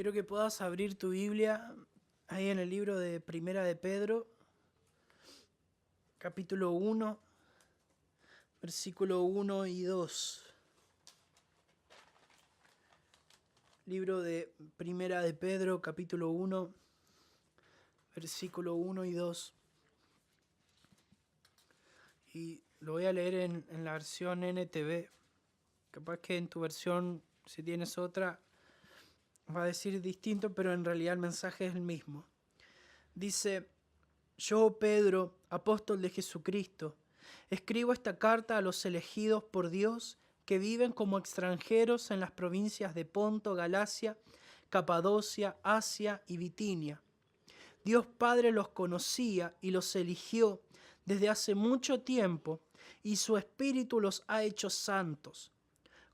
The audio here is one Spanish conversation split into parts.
Quiero que puedas abrir tu Biblia ahí en el libro de Primera de Pedro, capítulo 1, versículo 1 y 2. Libro de Primera de Pedro, capítulo 1, versículo 1 y 2. Y lo voy a leer en la versión NTV. Capaz que en tu versión, si tienes otra, va a decir distinto, pero en realidad el mensaje es el mismo. Dice: Yo, Pedro, apóstol de Jesucristo, escribo esta carta a los elegidos por Dios que viven como extranjeros en las provincias de Ponto, Galacia, Capadocia, Asia y Bitinia. Dios Padre los conocía y los eligió desde hace mucho tiempo, y su Espíritu los ha hecho santos.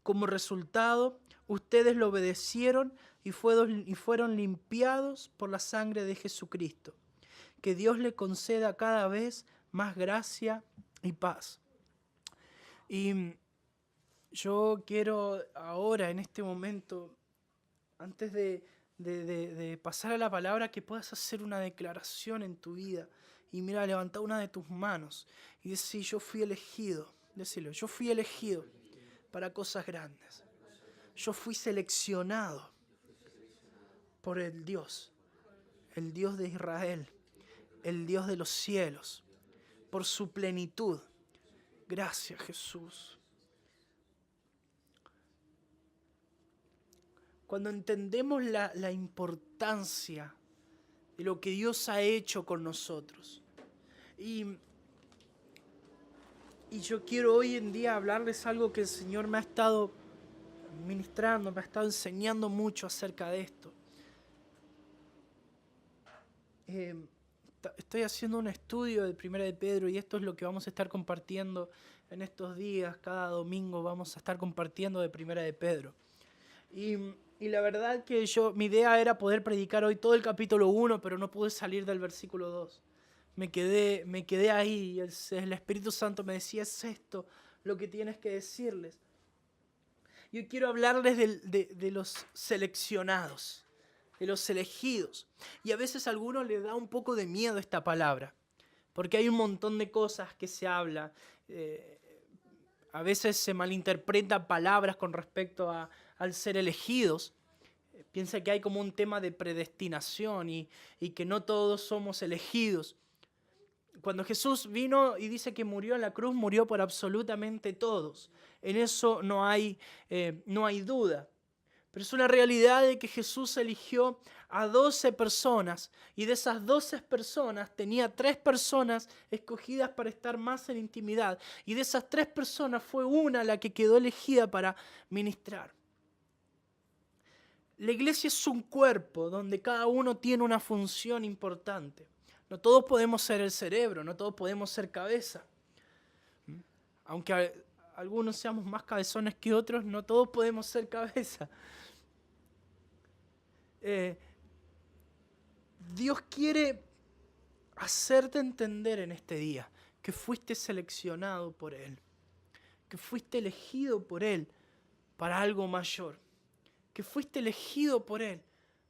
Como resultado, ustedes lo obedecieron y fueron limpiados por la sangre de Jesucristo. Que Dios le conceda cada vez más gracia y paz. Y yo quiero ahora, en este momento, antes de pasar a la palabra, que puedas hacer una declaración en tu vida. Y mira, levanta una de tus manos y decir: yo fui elegido. Decirlo: yo fui elegido para cosas grandes. Yo fui seleccionado por el Dios de Israel, el Dios de los cielos, por su plenitud. Gracias, Jesús. Cuando entendemos la importancia de lo que Dios ha hecho con nosotros. Y yo quiero hoy en día hablarles algo que el Señor me ha estado ministrando, me ha estado enseñando mucho acerca de esto. Estoy haciendo un estudio de Primera de Pedro y esto es lo que vamos a estar compartiendo en estos días. Cada domingo vamos a estar compartiendo de Primera de Pedro. Y la verdad que mi idea era poder predicar hoy todo el capítulo 1, pero no pude salir del versículo 2. Me quedé ahí y el Espíritu Santo me decía: es esto lo que tienes que decirles. Yo quiero hablarles de los seleccionados, de los elegidos. Y a veces a algunos les da un poco de miedo esta palabra, porque hay un montón de cosas que se habla. A veces se malinterpretan palabras con respecto al ser elegidos. Piensa que hay como un tema de predestinación y que no todos somos elegidos. Cuando Jesús vino y dice que murió en la cruz, murió por absolutamente todos. En eso no hay duda. Pero es una realidad de que Jesús eligió a 12 personas y de esas 12 personas tenía 3 personas escogidas para estar más en intimidad. Y de esas 3 personas fue una la que quedó elegida para ministrar. La iglesia es un cuerpo donde cada uno tiene una función importante. No todos podemos ser el cerebro, no todos podemos ser cabeza. Aunque algunos seamos más cabezones que otros, no todos podemos ser cabeza. Dios quiere hacerte entender en este día que fuiste seleccionado por Él, que fuiste elegido por Él para algo mayor, que fuiste elegido por Él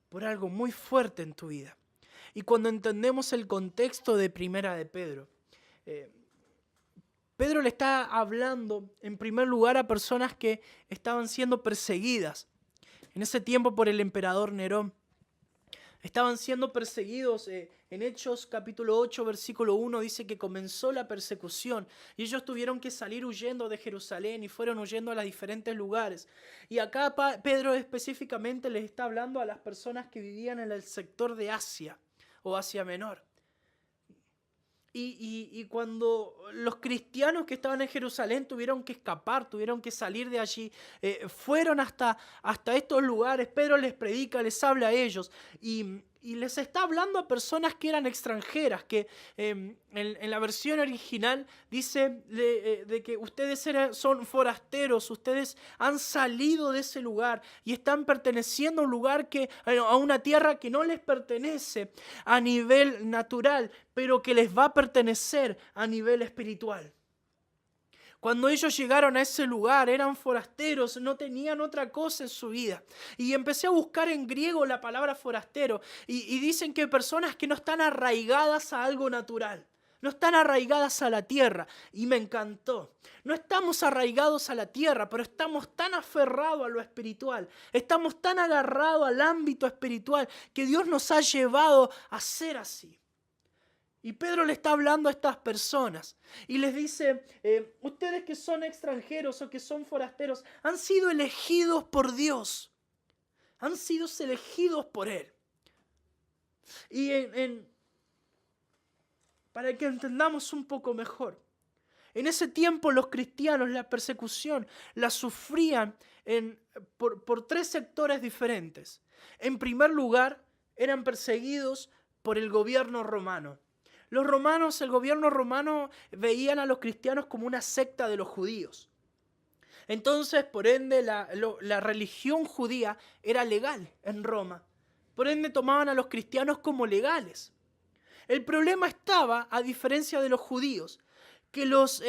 por algo muy fuerte en tu vida. Y cuando entendemos el contexto de Primera de Pedro, Pedro le está hablando en primer lugar a personas que estaban siendo perseguidas en ese tiempo por el emperador Nerón. Estaban siendo perseguidos. En Hechos capítulo 8, versículo 1 dice que comenzó la persecución y ellos tuvieron que salir huyendo de Jerusalén y fueron huyendo a los diferentes lugares. Y acá Pedro específicamente les está hablando a las personas que vivían en el sector de Asia o Asia Menor. Y cuando los cristianos que estaban en Jerusalén tuvieron que escapar, tuvieron que salir de allí, fueron hasta estos lugares. Pedro les predica, les habla a ellos y les está hablando a personas que eran extranjeras, que en la versión original dice de que ustedes son forasteros, ustedes han salido de ese lugar y están perteneciendo a un lugar a una tierra que no les pertenece a nivel natural, pero que les va a pertenecer a nivel espiritual. Cuando ellos llegaron a ese lugar, eran forasteros, no tenían otra cosa en su vida. Y empecé a buscar en griego la palabra forastero. Y dicen que personas que no están arraigadas a algo natural. No están arraigadas a la tierra. Y me encantó. No estamos arraigados a la tierra, pero estamos tan aferrados a lo espiritual. Estamos tan agarrados al ámbito espiritual que Dios nos ha llevado a ser así. Y Pedro le está hablando a estas personas y les dice, ustedes que son extranjeros o que son forasteros, han sido elegidos por Dios. Han sido elegidos por Él. Y para que entendamos un poco mejor, en ese tiempo los cristianos la persecución la sufrían por tres sectores diferentes. En primer lugar, eran perseguidos por el gobierno romano. Los romanos, el gobierno romano, veían a los cristianos como una secta de los judíos. Entonces, por ende, la religión judía era legal en Roma. Por ende, tomaban a los cristianos como legales. El problema estaba, a diferencia de los judíos, que los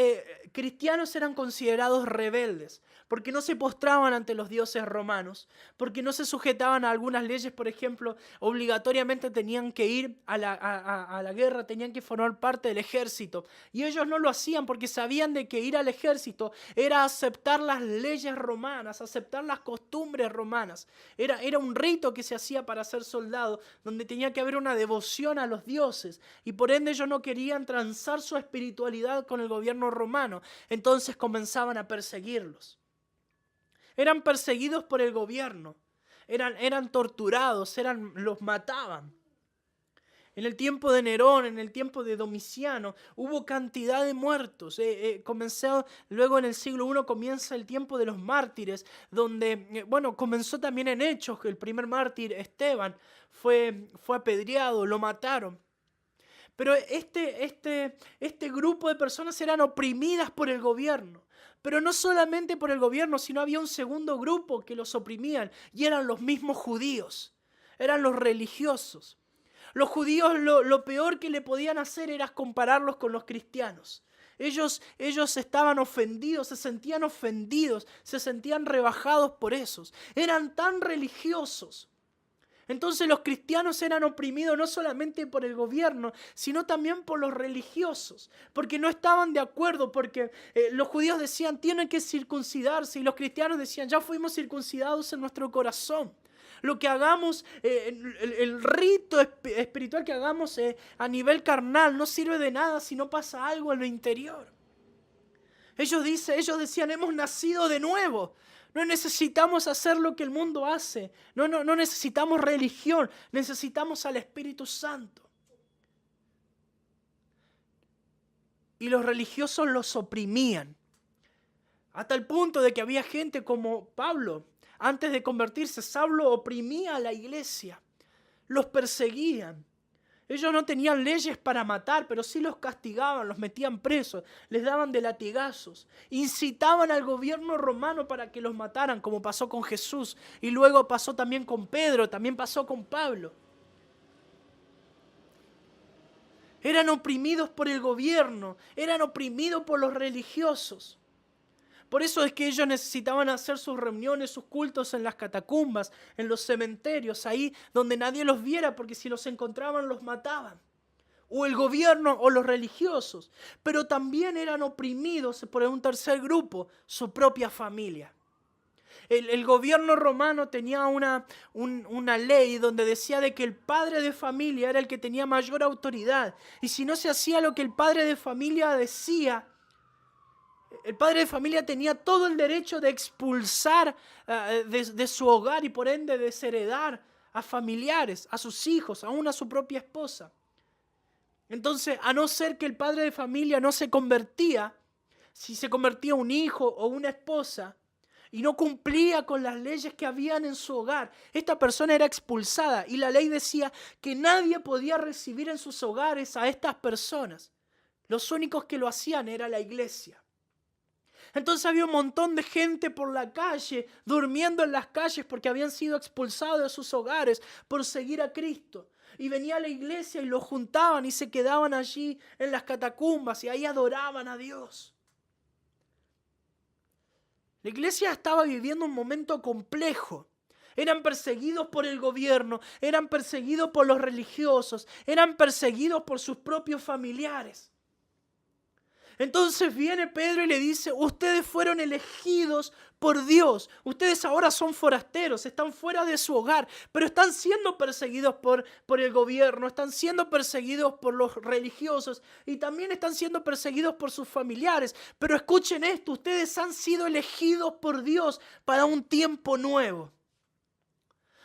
cristianos eran considerados rebeldes, porque no se postraban ante los dioses romanos, porque no se sujetaban a algunas leyes. Por ejemplo, obligatoriamente tenían que ir a la guerra, tenían que formar parte del ejército, y ellos no lo hacían porque sabían de que ir al ejército era aceptar las leyes romanas, aceptar las costumbres romanas. Era un rito que se hacía para ser soldado, donde tenía que haber una devoción a los dioses, y por ende ellos no querían transar su espiritualidad con el gobierno romano. Entonces comenzaban a perseguirlos. Eran perseguidos por el gobierno, eran torturados, los mataban. En el tiempo de Nerón, en el tiempo de Domiciano, hubo cantidad de muertos. Luego en el siglo I comienza el tiempo de los mártires, donde, comenzó también en Hechos, que el primer mártir, Esteban, fue apedreado, lo mataron. Pero este grupo de personas eran oprimidas por el gobierno. Pero no solamente por el gobierno, sino había un segundo grupo que los oprimían, y eran los mismos judíos, eran los religiosos. Los judíos lo peor que le podían hacer era compararlos con los cristianos. Ellos estaban ofendidos, se sentían rebajados por esos. Eran tan religiosos. Entonces los cristianos eran oprimidos no solamente por el gobierno, sino también por los religiosos, porque no estaban de acuerdo, porque los judíos decían tienen que circuncidarse, y los cristianos decían ya fuimos circuncidados en nuestro corazón. Lo que hagamos, el rito espiritual que hagamos a nivel carnal no sirve de nada si no pasa algo en lo interior. Ellos decían hemos nacido de nuevo. No necesitamos hacer lo que el mundo hace. No necesitamos religión. Necesitamos al Espíritu Santo. Y los religiosos los oprimían. Hasta el punto de que había gente como Pablo. Antes de convertirse, Saulo oprimía a la iglesia. Los perseguían. Ellos no tenían leyes para matar, pero sí los castigaban, los metían presos, les daban de latigazos, incitaban al gobierno romano para que los mataran, como pasó con Jesús, y luego pasó también con Pedro, también pasó con Pablo. Eran oprimidos por el gobierno, eran oprimidos por los religiosos. Por eso es que ellos necesitaban hacer sus reuniones, sus cultos en las catacumbas, en los cementerios, ahí donde nadie los viera, porque si los encontraban los mataban. O el gobierno o los religiosos. Pero también eran oprimidos por un tercer grupo, su propia familia. El gobierno romano tenía una ley donde decía de que el padre de familia era el que tenía mayor autoridad. Y si no se hacía lo que el padre de familia decía, el padre de familia tenía todo el derecho de expulsar de su hogar y por ende desheredar a familiares, a sus hijos, aún a su propia esposa. Entonces, a no ser que el padre de familia no se convertía, si se convertía un hijo o una esposa y no cumplía con las leyes que habían en su hogar, esta persona era expulsada, y la ley decía que nadie podía recibir en sus hogares a estas personas. Los únicos que lo hacían era la iglesia. Entonces había un montón de gente por la calle, durmiendo en las calles porque habían sido expulsados de sus hogares por seguir a Cristo. Y venía a la iglesia y los juntaban y se quedaban allí en las catacumbas y ahí adoraban a Dios. La iglesia estaba viviendo un momento complejo. Eran perseguidos por el gobierno, eran perseguidos por los religiosos, eran perseguidos por sus propios familiares. Entonces viene Pedro y le dice, ustedes fueron elegidos por Dios. Ustedes ahora son forasteros, están fuera de su hogar, pero están siendo perseguidos por el gobierno, están siendo perseguidos por los religiosos y también están siendo perseguidos por sus familiares. Pero escuchen esto, ustedes han sido elegidos por Dios para un tiempo nuevo.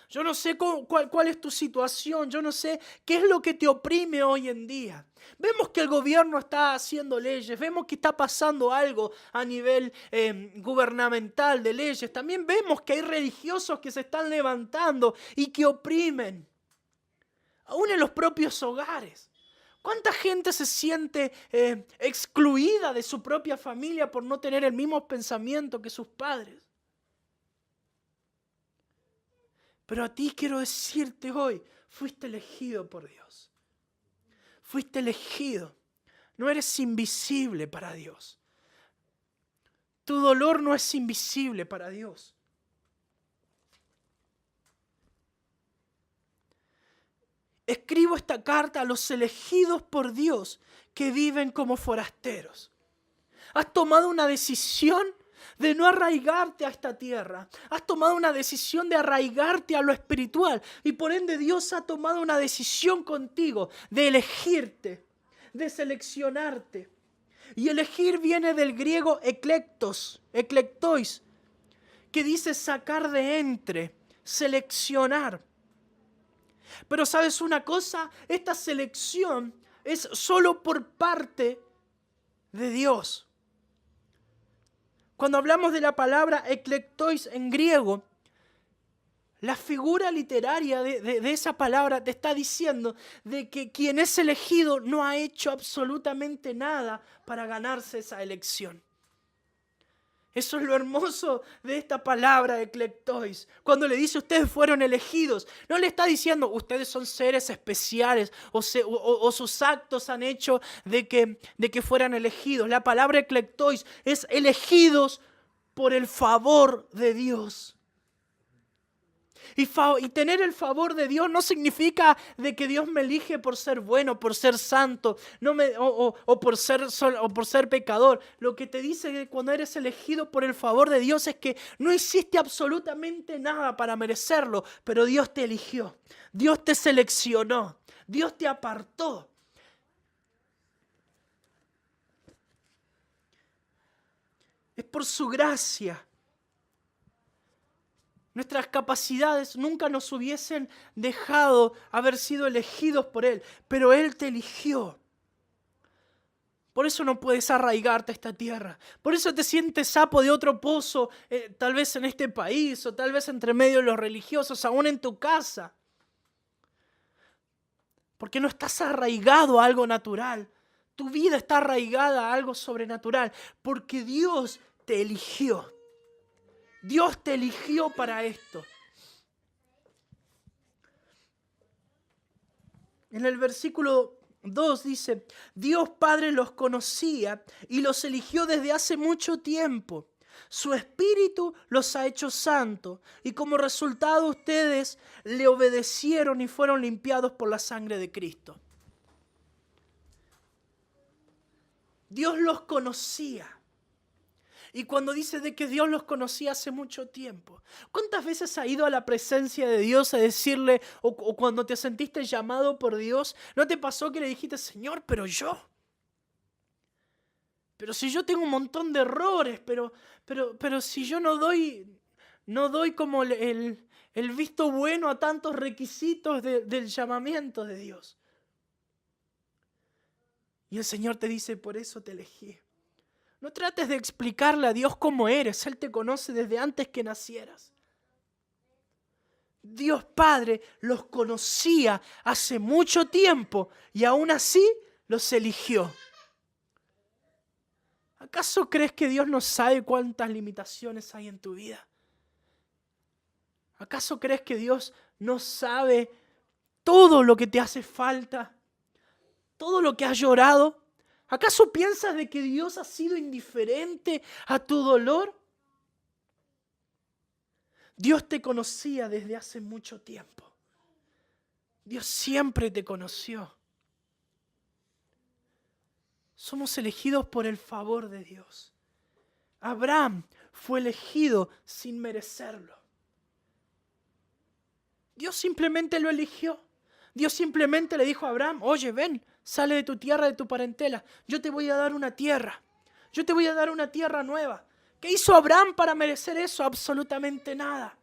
Yo no sé cuál es tu situación, yo no sé qué es lo que te oprime hoy en día. Vemos que el gobierno está haciendo leyes, vemos que está pasando algo a nivel gubernamental de leyes. También vemos que hay religiosos que se están levantando y que oprimen, aún en los propios hogares. ¿Cuánta gente se siente excluida de su propia familia por no tener el mismo pensamiento que sus padres? Pero a ti quiero decirte hoy, fuiste elegido por Dios. Fuiste elegido. No eres invisible para Dios. Tu dolor no es invisible para Dios. Escribo esta carta a los elegidos por Dios que viven como forasteros. Has tomado una decisión de no arraigarte a esta tierra. Has tomado una decisión de arraigarte a lo espiritual. Y por ende Dios ha tomado una decisión contigo de elegirte, de seleccionarte. Y elegir viene del griego eklektois, que dice sacar de entre, seleccionar. Pero ¿sabes una cosa? Esta selección es solo por parte de Dios. Cuando hablamos de la palabra eklektois en griego, la figura literaria de esa palabra te está diciendo de que quien es elegido no ha hecho absolutamente nada para ganarse esa elección. Eso es lo hermoso de esta palabra eklektois. Cuando le dice ustedes fueron elegidos, no le está diciendo ustedes son seres especiales o sus actos han hecho de que fueran elegidos. La palabra eklektois es elegidos por el favor de Dios. Y tener el favor de Dios no significa de que Dios me elige por ser bueno, por ser santo, o por ser pecador. Lo que te dice que cuando eres elegido por el favor de Dios es que no hiciste absolutamente nada para merecerlo, pero Dios te eligió, Dios te seleccionó, Dios te apartó. Es por su gracia. Nuestras capacidades nunca nos hubiesen dejado haber sido elegidos por Él, pero Él te eligió. Por eso no puedes arraigarte a esta tierra. Por eso te sientes sapo de otro pozo, tal vez en este país o tal vez entre medio de los religiosos, aún en tu casa. Porque no estás arraigado a algo natural. Tu vida está arraigada a algo sobrenatural, porque Dios te eligió. Dios te eligió para esto. En el versículo 2 dice, Dios Padre los conocía y los eligió desde hace mucho tiempo. Su Espíritu los ha hecho santos y como resultado ustedes le obedecieron y fueron limpiados por la sangre de Cristo. Dios los conocía. Y cuando dice de que Dios los conocía hace mucho tiempo, ¿cuántas veces has ido a la presencia de Dios a decirle, o cuando te sentiste llamado por Dios, ¿no te pasó que le dijiste, Señor, pero si yo tengo un montón de errores, pero si yo no doy como el visto bueno a tantos requisitos del llamamiento de Dios? Y el Señor te dice, por eso te elegí. No trates de explicarle a Dios cómo eres. Él te conoce desde antes que nacieras. Dios Padre los conocía hace mucho tiempo y aún así los eligió. ¿Acaso crees que Dios no sabe cuántas limitaciones hay en tu vida? ¿Acaso crees que Dios no sabe todo lo que te hace falta? ¿Todo lo que has llorado? ¿Acaso piensas de que Dios ha sido indiferente a tu dolor? Dios te conocía desde hace mucho tiempo. Dios siempre te conoció. Somos elegidos por el favor de Dios. Abraham fue elegido sin merecerlo. Dios simplemente lo eligió. Dios simplemente le dijo a Abraham, oye, ven, sale de tu tierra, de tu parentela. Yo te voy a dar una tierra. Yo te voy a dar una tierra nueva. ¿Qué hizo Abraham para merecer eso? Absolutamente nada.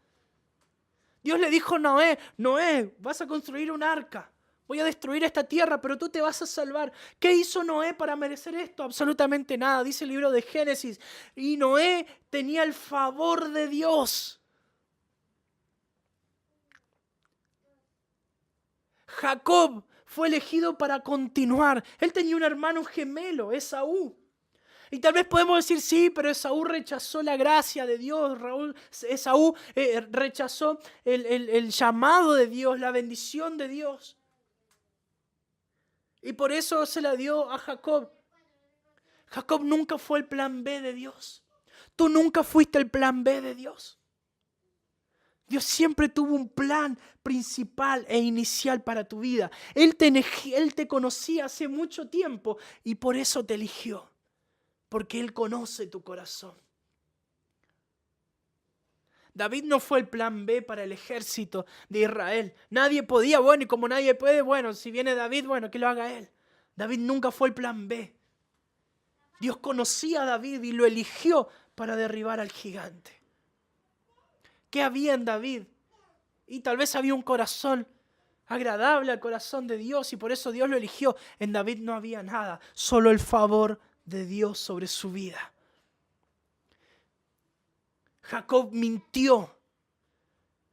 Dios le dijo a Noé, Noé, vas a construir un arca. Voy a destruir esta tierra, pero tú te vas a salvar. ¿Qué hizo Noé para merecer esto? Absolutamente nada. Dice el libro de Génesis. Y Noé tenía el favor de Dios. Jacob fue elegido para continuar. Él tenía un hermano gemelo, Esaú. Y tal vez podemos decir, sí, pero Esaú rechazó la gracia de Dios. Esaú rechazó el llamado de Dios, la bendición de Dios. Y por eso se la dio a Jacob. Jacob nunca fue el plan B de Dios. Tú nunca fuiste el plan B de Dios. Dios siempre tuvo un plan principal e inicial para tu vida. Él te conocía hace mucho tiempo y por eso te eligió. Porque Él conoce tu corazón. David no fue el plan B para el ejército de Israel. Nadie podía, bueno, y como nadie puede, bueno, si viene David, bueno, que lo haga él. David nunca fue el plan B. Dios conocía a David y lo eligió para derribar al gigante. ¿Qué había en David? Y tal vez había un corazón agradable al corazón de Dios y por eso Dios lo eligió. En David no había nada, solo el favor de Dios sobre su vida. Jacob mintió.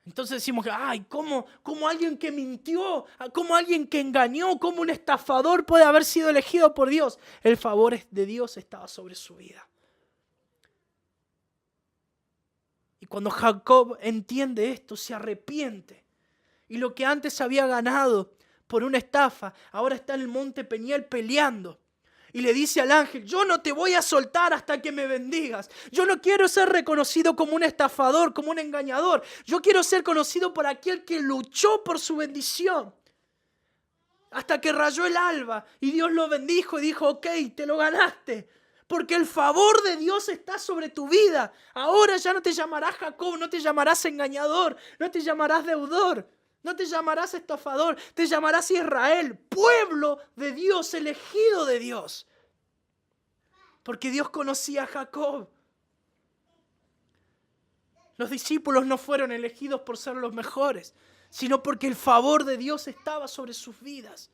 Entonces decimos, ay, ¿cómo alguien que mintió, cómo alguien que engañó, cómo un estafador puede haber sido elegido por Dios? El favor de Dios estaba sobre su vida. Y cuando Jacob entiende esto, se arrepiente. Y lo que antes había ganado por una estafa, ahora está en el monte Peniel peleando. Y le dice al ángel, yo no te voy a soltar hasta que me bendigas. Yo no quiero ser reconocido como un estafador, como un engañador. Yo quiero ser conocido por aquel que luchó por su bendición. Hasta que rayó el alba y Dios lo bendijo y dijo, ok, te lo ganaste. Porque el favor de Dios está sobre tu vida. Ahora ya no te llamarás Jacob, no te llamarás engañador, no te llamarás deudor. No te llamarás estafador, te llamarás Israel, pueblo de Dios, elegido de Dios. Porque Dios conocía a Jacob. Los discípulos no fueron elegidos por ser los mejores, sino porque el favor de Dios estaba sobre sus vidas.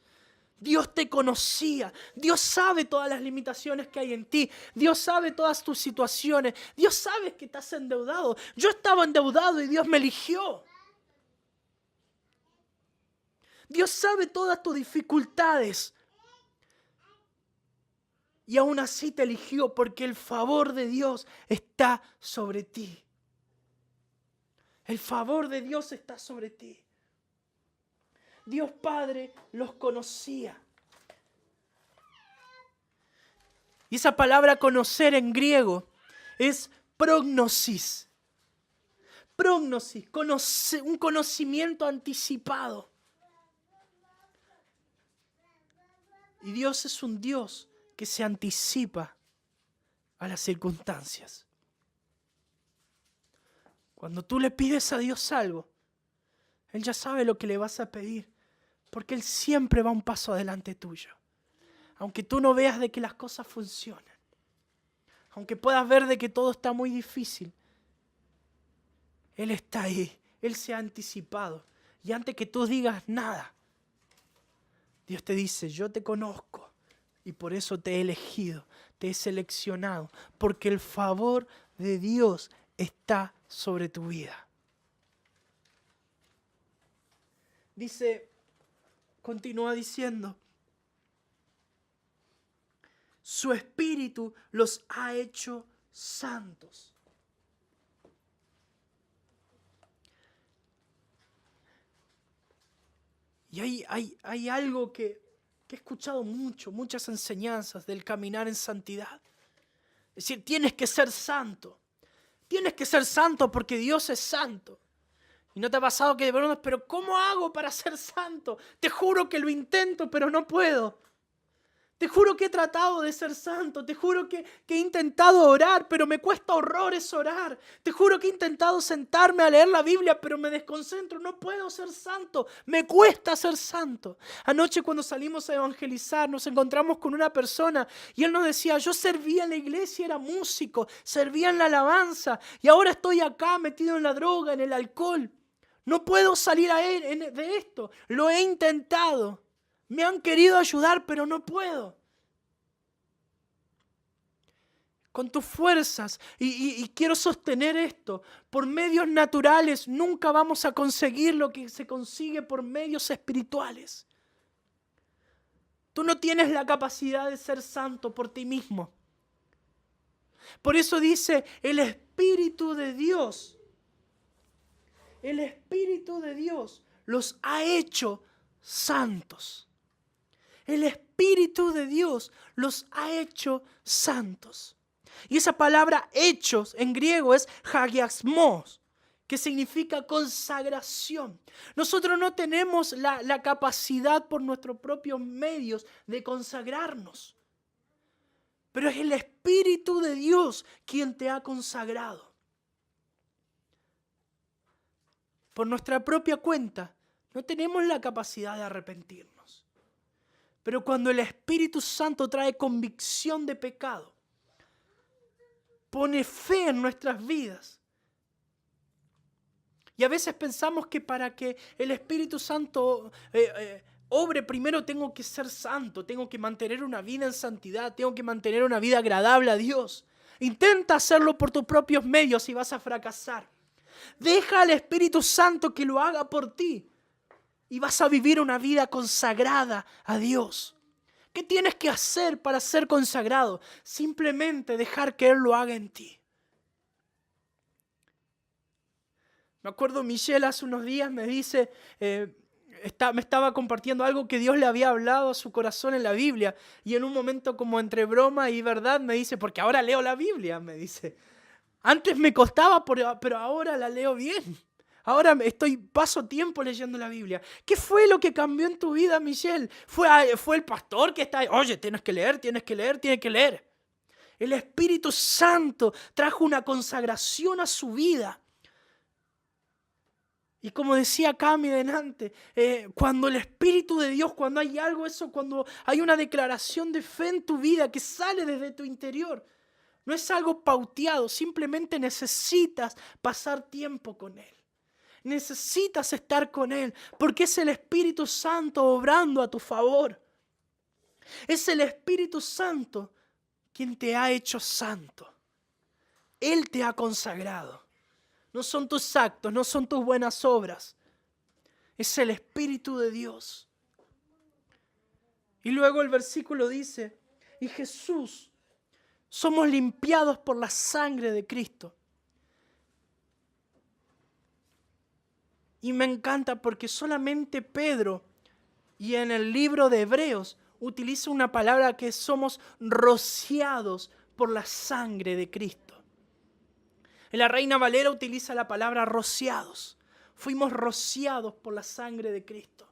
Dios te conocía. Dios sabe todas las limitaciones que hay en ti. Dios sabe todas tus situaciones. Dios sabe que estás endeudado. Yo estaba endeudado y Dios me eligió. Dios sabe todas tus dificultades. Y aún así te eligió porque el favor de Dios está sobre ti. El favor de Dios está sobre ti. Dios Padre los conocía. Y esa palabra conocer en griego es prognosis. Prognosis, un conocimiento anticipado. Y Dios es un Dios que se anticipa a las circunstancias. Cuando tú le pides a Dios algo, Él ya sabe lo que le vas a pedir, porque Él siempre va un paso adelante tuyo. Aunque tú no veas de que las cosas funcionan, aunque puedas ver de que todo está muy difícil, Él está ahí, Él se ha anticipado. Y antes que tú digas nada, Dios te dice, yo te conozco y por eso te he elegido, te he seleccionado, porque el favor de Dios está sobre tu vida. Dice, continúa diciendo, su espíritu los ha hecho santos. Y hay algo que he escuchado muchas enseñanzas del caminar en santidad. Es decir, tienes que ser santo. Tienes que ser santo porque Dios es santo. ¿Y no te ha pasado que de verdad, pero cómo hago para ser santo? Te juro que lo intento, pero no puedo. Te juro que he tratado de ser santo. Te juro que he intentado orar, pero me cuesta horrores orar. Te juro que he intentado sentarme a leer la Biblia, pero me desconcentro. No puedo ser santo. Me cuesta ser santo. Anoche cuando salimos a evangelizar, nos encontramos con una persona y él nos decía, yo servía en la iglesia, era músico, servía en la alabanza y ahora estoy acá metido en la droga, en el alcohol. No puedo salir de esto. Lo he intentado. Me han querido ayudar, pero no puedo. Con tus fuerzas, y quiero sostener esto, por medios naturales nunca vamos a conseguir lo que se consigue por medios espirituales. Tú no tienes la capacidad de ser santo por ti mismo. Por eso dice, el Espíritu de Dios los ha hecho santos. El Espíritu de Dios los ha hecho santos. Y esa palabra hechos en griego es hagiasmos, que significa consagración. Nosotros no tenemos la capacidad por nuestros propios medios de consagrarnos. Pero es el Espíritu de Dios quien te ha consagrado. Por nuestra propia cuenta, no tenemos la capacidad de arrepentirnos. Pero cuando el Espíritu Santo trae convicción de pecado, pone fe en nuestras vidas. Y a veces pensamos que para que el Espíritu Santo obre, primero tengo que ser santo, tengo que mantener una vida en santidad, tengo que mantener una vida agradable a Dios. Intenta hacerlo por tus propios medios y vas a fracasar. Deja al Espíritu Santo que lo haga por ti y vas a vivir una vida consagrada a Dios. ¿Qué tienes que hacer para ser consagrado? Simplemente dejar que Él lo haga en ti. Me acuerdo Michelle hace unos días me dice, me estaba compartiendo algo que Dios le había hablado a su corazón en la Biblia. Y en un momento como entre broma y verdad me dice, porque ahora leo la Biblia, me dice. Antes me costaba, pero ahora la leo bien. Ahora paso tiempo leyendo la Biblia. ¿Qué fue lo que cambió en tu vida, Michelle? ¿Fue el pastor que está ahí? Oye, tienes que leer. El Espíritu Santo trajo una consagración a su vida. Y como decía Cami delante, cuando el Espíritu de Dios, cuando hay algo, cuando hay una declaración de fe en tu vida que sale desde tu interior, no es algo pauteado, simplemente necesitas pasar tiempo con Él. Necesitas estar con Él, porque es el Espíritu Santo obrando a tu favor. Es el Espíritu Santo quien te ha hecho santo. Él te ha consagrado. No son tus actos, no son tus buenas obras. Es el Espíritu de Dios. Y luego el versículo dice, y Jesús, somos limpiados por la sangre de Cristo. Y me encanta porque solamente Pedro y en el libro de Hebreos utiliza una palabra que somos rociados por la sangre de Cristo. En la Reina Valera utiliza la palabra rociados. Fuimos rociados por la sangre de Cristo.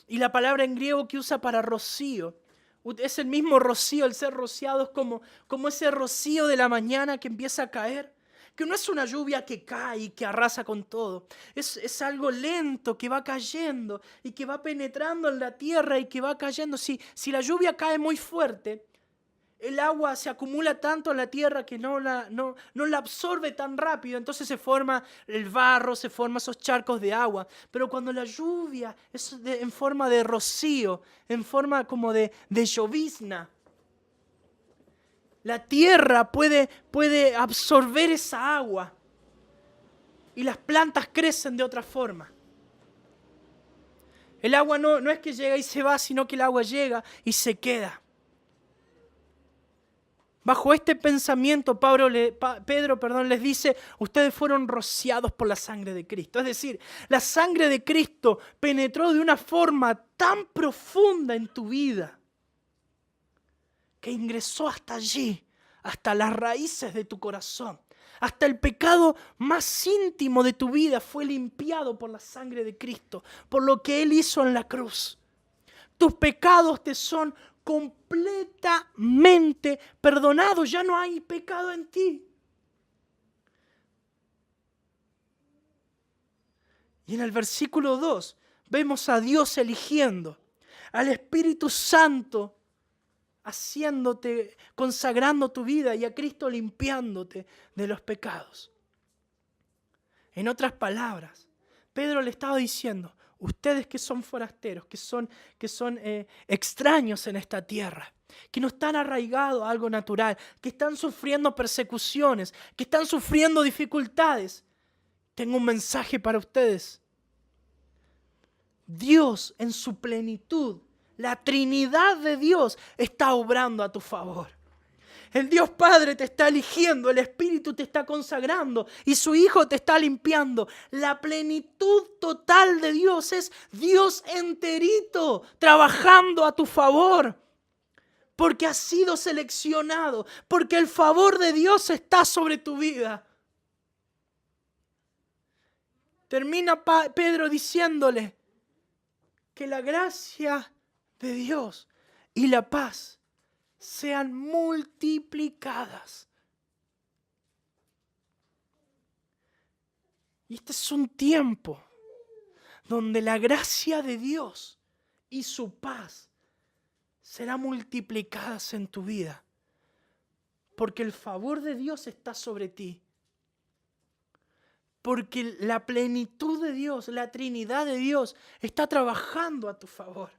Y la palabra en griego que usa para rocío es el mismo rocío, el ser rociados como ese rocío de la mañana que empieza a caer. Que no es una lluvia que cae y que arrasa con todo. Es algo lento que va cayendo y que va penetrando en la tierra y que va cayendo. Si la lluvia cae muy fuerte, el agua se acumula tanto en la tierra que no la absorbe tan rápido. Entonces se forma el barro, se forman esos charcos de agua. Pero cuando la lluvia es en forma de rocío, en forma como de llovizna, la tierra puede absorber esa agua y las plantas crecen de otra forma. El agua no es que llega y se va, sino que el agua llega y se queda. Bajo este pensamiento, Pedro les dice, ustedes fueron rociados por la sangre de Cristo. Es decir, la sangre de Cristo penetró de una forma tan profunda en tu vida que ingresó hasta allí, hasta las raíces de tu corazón, Hasta el pecado más íntimo de tu vida fue limpiado por la sangre de Cristo, por lo que Él hizo en la cruz. Tus pecados te son completamente perdonados. Ya no hay pecado en ti. Y en el versículo 2 vemos a Dios eligiendo, al Espíritu Santo haciéndote, consagrando tu vida, y a Cristo limpiándote de los pecados. En otras palabras, Pedro le estaba diciendo, ustedes que son forasteros, que son extraños en esta tierra, que no están arraigados a algo natural, que están sufriendo persecuciones, que están sufriendo dificultades, tengo un mensaje para ustedes. Dios en su plenitud, la Trinidad de Dios está obrando a tu favor. El Dios Padre te está eligiendo, el Espíritu te está consagrando y su Hijo te está limpiando. La plenitud total de Dios es Dios enterito trabajando a tu favor. Porque has sido seleccionado, porque el favor de Dios está sobre tu vida. Termina Pedro diciéndole que la gracia de Dios y la paz sean multiplicadas. Y este es un tiempo donde la gracia de Dios y su paz serán multiplicadas en tu vida. Porque el favor de Dios está sobre ti. Porque la plenitud de Dios, la Trinidad de Dios, está trabajando a tu favor.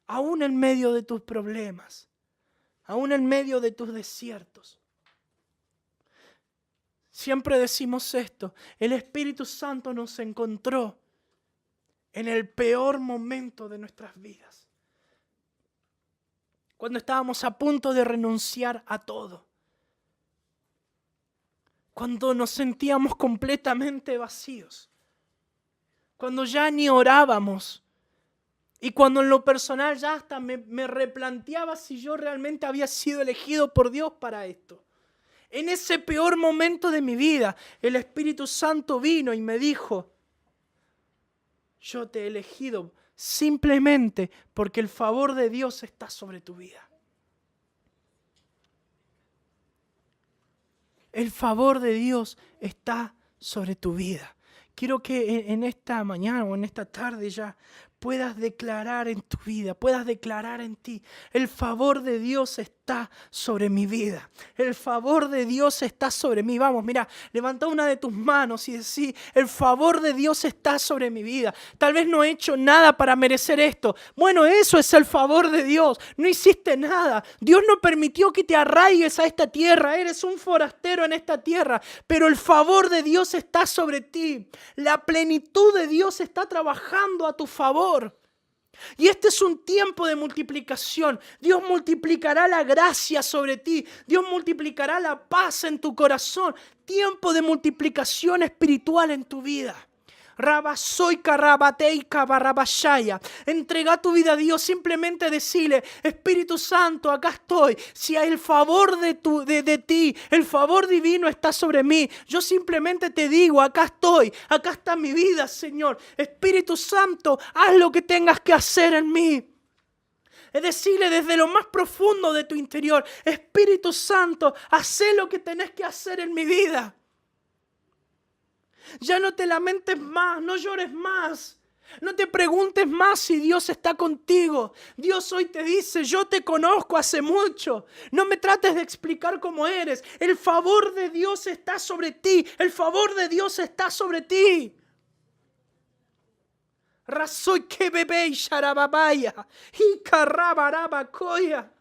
Aún en medio de tus problemas. Aún en medio de tus desiertos. Siempre decimos esto. El Espíritu Santo nos encontró en el peor momento de nuestras vidas. Cuando estábamos a punto de renunciar a todo. Cuando nos sentíamos completamente vacíos. Cuando ya ni orábamos. Y cuando en lo personal ya hasta me replanteaba si yo realmente había sido elegido por Dios para esto. En ese peor momento de mi vida, el Espíritu Santo vino y me dijo, yo te he elegido simplemente porque el favor de Dios está sobre tu vida. El favor de Dios está sobre tu vida. Quiero que en esta mañana o en esta tarde ya puedas declarar en tu vida, puedas declarar en ti, el favor de Dios está sobre mi vida. El favor de Dios está sobre mí. Vamos, mira, levanta una de tus manos y decí, el favor de Dios está sobre mi vida. Tal vez no he hecho nada para merecer esto. Bueno, eso es el favor de Dios. No hiciste nada. Dios no permitió que te arraigues a esta tierra. Eres un forastero en esta tierra. Pero el favor de Dios está sobre ti. La plenitud de Dios está trabajando a tu favor. Y este es un tiempo de multiplicación. Dios multiplicará la gracia sobre ti. Dios multiplicará la paz en tu corazón. Tiempo de multiplicación espiritual en tu vida. Rabasoika rabateika barrabashaya. Entrega tu vida a Dios. Simplemente decirle, Espíritu Santo, acá estoy. Si el favor de ti, el favor divino está sobre mí, yo simplemente te digo, acá estoy. Acá está mi vida, Señor. Espíritu Santo, haz lo que tengas que hacer en mí. Es decirle desde lo más profundo de tu interior, Espíritu Santo, haz lo que tenés que hacer en mi vida. Ya no te lamentes más, no llores más. No te preguntes más si Dios está contigo. Dios hoy te dice, yo te conozco hace mucho. No me trates de explicar cómo eres. El favor de Dios está sobre ti. El favor de Dios está sobre ti. Rasoy que bebé y sharababaya. Y carrabarabacoya.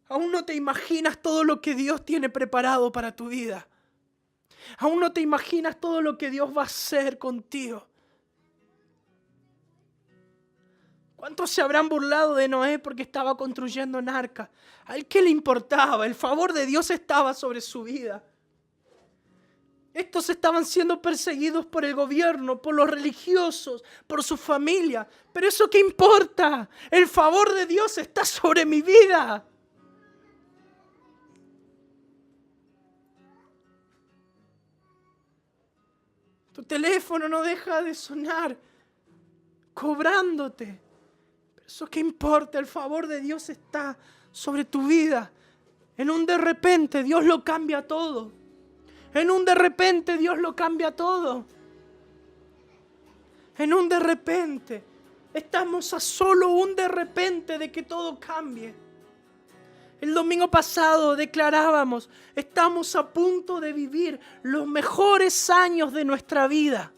Aún no te imaginas todo lo que Dios tiene preparado para tu vida. Aún no te imaginas todo lo que Dios va a hacer contigo. ¿Cuántos se habrán burlado de Noé porque estaba construyendo un arca? ¿A él qué le importaba? El favor de Dios estaba sobre su vida. Estos estaban siendo perseguidos por el gobierno, por los religiosos, por su familia. Pero ¿eso qué importa? El favor de Dios está sobre mi vida. Tu teléfono no deja de sonar, cobrándote. Pero eso qué importa, el favor de Dios está sobre tu vida. En un de repente Dios lo cambia todo. En un de repente Dios lo cambia todo. En un de repente. Estamos a solo un de repente de que todo cambie. El domingo pasado declarábamos, estamos a punto de vivir los mejores años de nuestra vida.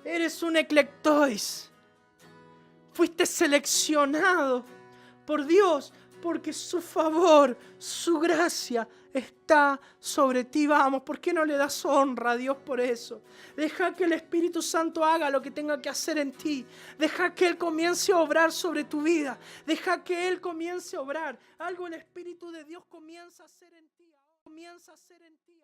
Eres un eclectois. Fuiste seleccionado por Dios porque su favor, su gracia está sobre ti. Vamos, ¿por qué no le das honra a Dios por eso? Deja que el Espíritu Santo haga lo que tenga que hacer en ti. Deja que Él comience a obrar sobre tu vida. Deja que Él comience a obrar. Algo el Espíritu de Dios comienza a hacer en ti. Comienza a hacer en ti.